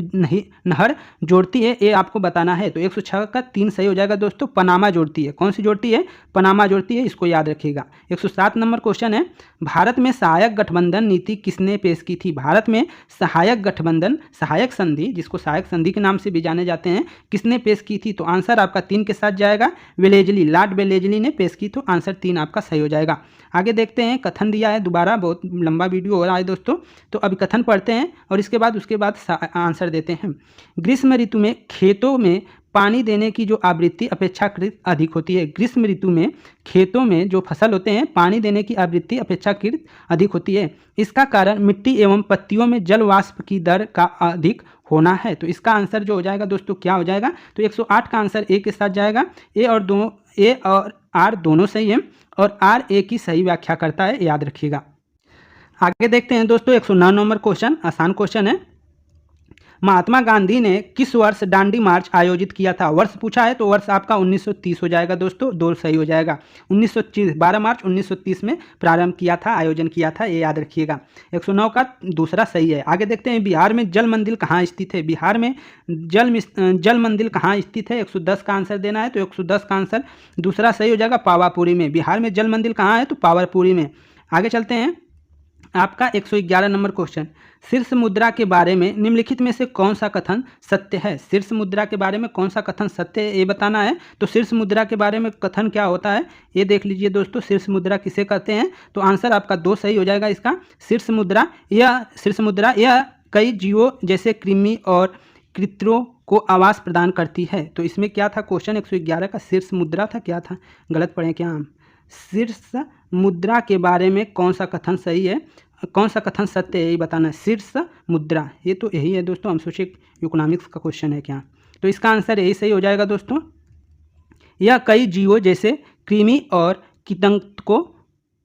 नहर जोड़ती है, ये आपको बताना है। तो 106 का 3 सही हो जाएगा दोस्तों। पनामा जोड़ती है। कौन सी जोड़ती है? पनामा जोड़ती है, इसको याद रखिएगा। 107 नंबर क्वेश्चन है। भारत में सहायक गठबंधन नीति किसने पेश की थी? भारत में सहायक गठबंधन, सहायक संधि, जिसको सहायक संधि के नाम से भी जाने जाते हैं, किसने पेश की थी? तो आंसर आपका 3 के साथ जाएगा। वेलेजली, लॉर्ड वेलेजली ने पेश की। तो आंसर 3 आपका सही हो जाएगा। आगे देखते हैं, कथन दिया है दोबारा, बहुत लंबा वीडियो हो रहा है दोस्तों, तो अभी कथन पढ़ते हैं और उसके बाद आंसर देते हैं। ग्रीष्म ऋतु में खेतों में पानी देने की जो आवृत्ति अपेक्षाकृत अधिक होती है। ग्रीष्म ऋतु में खेतों में जो फसल होते हैं पानी देने की आवृत्ति अपेक्षाकृत अधिक होती है। इसका कारण मिट्टी एवं पत्तियों में जल वाष्प की दर का अधिक होना है। तो इसका आंसर जो हो जाएगा दोस्तों क्या हो जाएगा? तो 108 का आंसर ए के साथ जाएगा। ए और आर दोनों सही है, और आर ए की सही व्याख्या करता है, याद रखिएगा। आगे देखते हैं दोस्तों 109 नंबर क्वेश्चन, आसान क्वेश्चन है। महात्मा गांधी ने किस वर्ष दांडी मार्च आयोजित किया था? वर्ष पूछा है तो वर्ष आपका 1930 हो जाएगा दोस्तों, 2 सही हो जाएगा। 12 मार्च 1930 में प्रारंभ किया था, आयोजन किया था, ये याद रखिएगा। 109 का दूसरा सही है। आगे देखते हैं, बिहार में जल मंदिर कहाँ स्थित है? बिहार में जल मंदिर कहाँ स्थित है? 110 का आंसर देना है। तो 110 का आंसर दूसरा सही हो जाएगा, पावापुरी में। बिहार में जल मंदिर कहाँ है? तो पावापुरी में। आगे चलते हैं, आपका 111 नंबर क्वेश्चन। शीर्ष मुद्रा के बारे में निम्नलिखित में से कौन सा कथन सत्य है? शीर्ष मुद्रा के बारे में कौन सा कथन सत्य है, ये बताना है। तो शीर्ष मुद्रा के बारे में कथन क्या होता है ये देख लीजिए दोस्तों। शीर्ष मुद्रा किसे कहते हैं? तो आंसर आपका 2 सही हो जाएगा इसका। शीर्ष मुद्रा यह कई जीवों जैसे कृमि और कृत्रों को आवास प्रदान करती है। तो इसमें क्या था क्वेश्चन? 111 का शीर्ष मुद्रा था, क्या था? गलत पढ़े क्या हम? शीर्ष मुद्रा के बारे में कौन सा कथन सही है, कौन सा कथन सत्य है, यही बताना है। शीर्ष मुद्रा, ये तो यही है दोस्तों। हम सोचे इकोनॉमिक्स का क्वेश्चन है क्या, तो इसका आंसर यही सही हो जाएगा दोस्तों। यह कई जीवों जैसे कृमि और कीटकों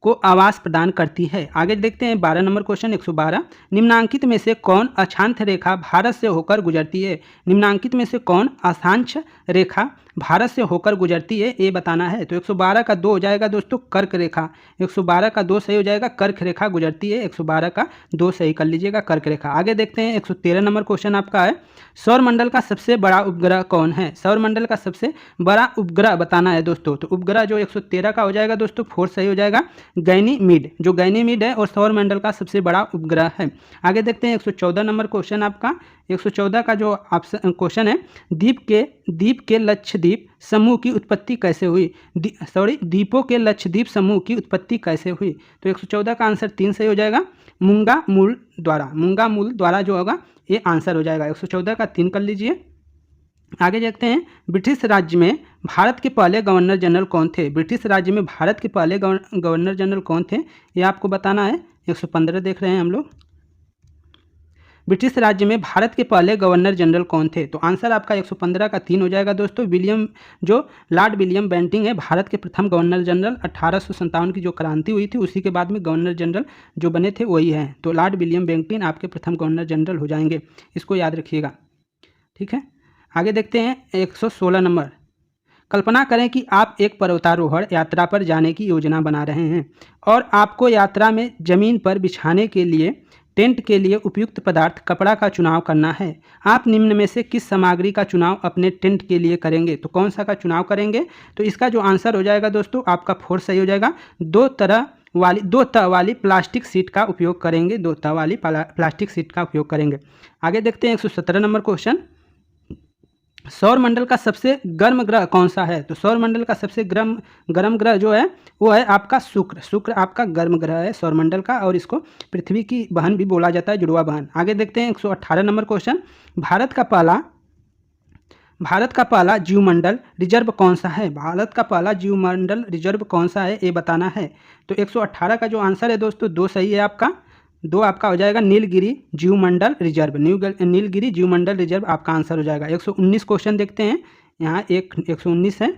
को आवास प्रदान करती है। आगे देखते हैं 12 नंबर क्वेश्चन 112। निम्नांकित में से कौन अक्षांश रेखा भारत से होकर गुजरती है? निम्नांकित में से कौन अक्षांश रेखा भारत से होकर गुजरती है, ये बताना है। तो 112 का 2 हो जाएगा दोस्तों कर्क रेखा। 112 का 2 सही हो जाएगा, कर्क रेखा गुजरती है। 112 का 2 सही कर लीजिएगा, कर्क रेखा। आगे देखते हैं 113 नंबर क्वेश्चन आपका है, सौरमंडल का सबसे बड़ा उपग्रह कौन है? सौरमंडल का सबसे बड़ा उपग्रह बताना है दोस्तों। तो उपग्रह जो 113 का हो जाएगा दोस्तों 4 सही हो जाएगा, गैनीमीड, जो गैनीमीड है और सौरमंडल का सबसे बड़ा उपग्रह है। आगे देखते हैं 114 नंबर क्वेश्चन आपका। 114 का जो ऑप्शन क्वेश्चन है, द्वीप के लक्षद्वीप समूह की उत्पत्ति कैसे हुई? द्वीपों के लक्षद्वीप समूह की उत्पत्ति कैसे हुई? तो 114 का आंसर 3 सही हो जाएगा, मूंगा मूल द्वारा जो होगा ये आंसर हो जाएगा। 114 का 3 कर लीजिए। आगे देखते हैं, ब्रिटिश राज्य में भारत के पहले गवर्नर जनरल कौन थे? ब्रिटिश राज्य में भारत के पहले गवर्नर जनरल कौन थे, ये आपको बताना है। 115 देख रहे हैं हम लोग। ब्रिटिश राज्य में भारत के पहले गवर्नर जनरल कौन थे? तो आंसर आपका 115 का 3 हो जाएगा दोस्तों, लॉर्ड विलियम बेंटिंग है भारत के प्रथम गवर्नर जनरल। 1857 की जो क्रांति हुई थी उसी के बाद में गवर्नर जनरल जो बने थे वही हैं। तो लॉर्ड विलियम बेंटिंग आपके प्रथम गवर्नर जनरल हो जाएंगे, इसको याद रखिएगा, ठीक है। आगे देखते हैं 116 नंबर, कल्पना करें कि आप एक पर्वतारोहण यात्रा पर जाने की योजना बना रहे हैं और आपको यात्रा में ज़मीन पर बिछाने के लिए टेंट के लिए उपयुक्त पदार्थ कपड़ा का चुनाव करना है। आप निम्न में से किस सामग्री का चुनाव अपने टेंट के लिए करेंगे? तो कौन सा का चुनाव करेंगे? तो इसका जो आंसर हो जाएगा दोस्तों आपका 4 सही हो जाएगा, दो तह वाली प्लास्टिक सीट का उपयोग करेंगे, 2 तह वाली प्लास्टिक सीट का उपयोग करेंगे। आगे देखते हैं 117 नंबर क्वेश्चन, सौरमंडल का सबसे गर्म ग्रह कौन सा है? तो सौरमंडल का सबसे गर्म ग्रह जो है वो है आपका शुक्र। शुक्र आपका गर्म ग्रह है सौरमंडल का, और इसको पृथ्वी की बहन भी बोला जाता है, जुड़वा बहन। आगे देखते हैं 118 नंबर क्वेश्चन, भारत का पहला जीवमंडल रिजर्व कौन सा है? भारत का पहला जीवमंडल रिजर्व कौन सा है ये बताना है। तो 118 का जो आंसर है दोस्तों 2 सही है आपका, 2 आपका हो जाएगा नीलगिरी जीवमंडल रिजर्व। नीलगिरी जीवमंडल रिजर्व आपका आंसर हो जाएगा। 119 क्वेश्चन देखते हैं, यहाँ 119 है,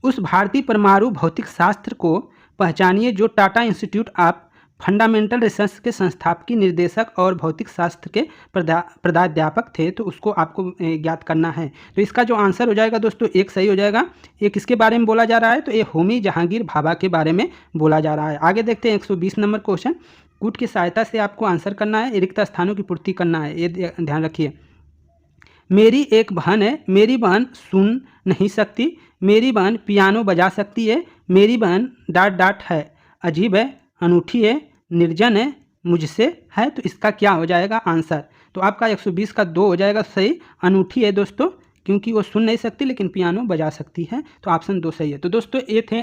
उस भारतीय परमाणु भौतिक शास्त्र को पहचानिए जो Tata institute of fundamental research के संस्थापकीय निदेशक और भौतिक शास्त्र के प्रधाध्यापक थे। तो उसको आपको ज्ञात करना है। तो इसका जो आंसर हो जाएगा दोस्तों 1 सही हो जाएगा। ये किसके बारे में बोला जा रहा है? तो ये होमी जहांगीर भाभा के बारे में बोला जा रहा है। आगे देखते हैं 120 नंबर क्वेश्चन, कूट की सहायता से आपको आंसर करना है, रिक्त स्थानों की पूर्ति करना है, ये ध्यान रखिए। मेरी एक बहन है, मेरी बहन सुन नहीं सकती, मेरी बहन पियानो बजा सकती है, मेरी बहन डाट है, अजीब है, अनूठी है, निर्जन है, मुझसे है। तो इसका क्या हो जाएगा आंसर? तो आपका 120 का 2 हो जाएगा सही, अनूठी है दोस्तों, क्योंकि वो सुन नहीं सकती लेकिन पियानो बजा सकती है। तो ऑप्शन 2 सही है। तो दोस्तों ये थे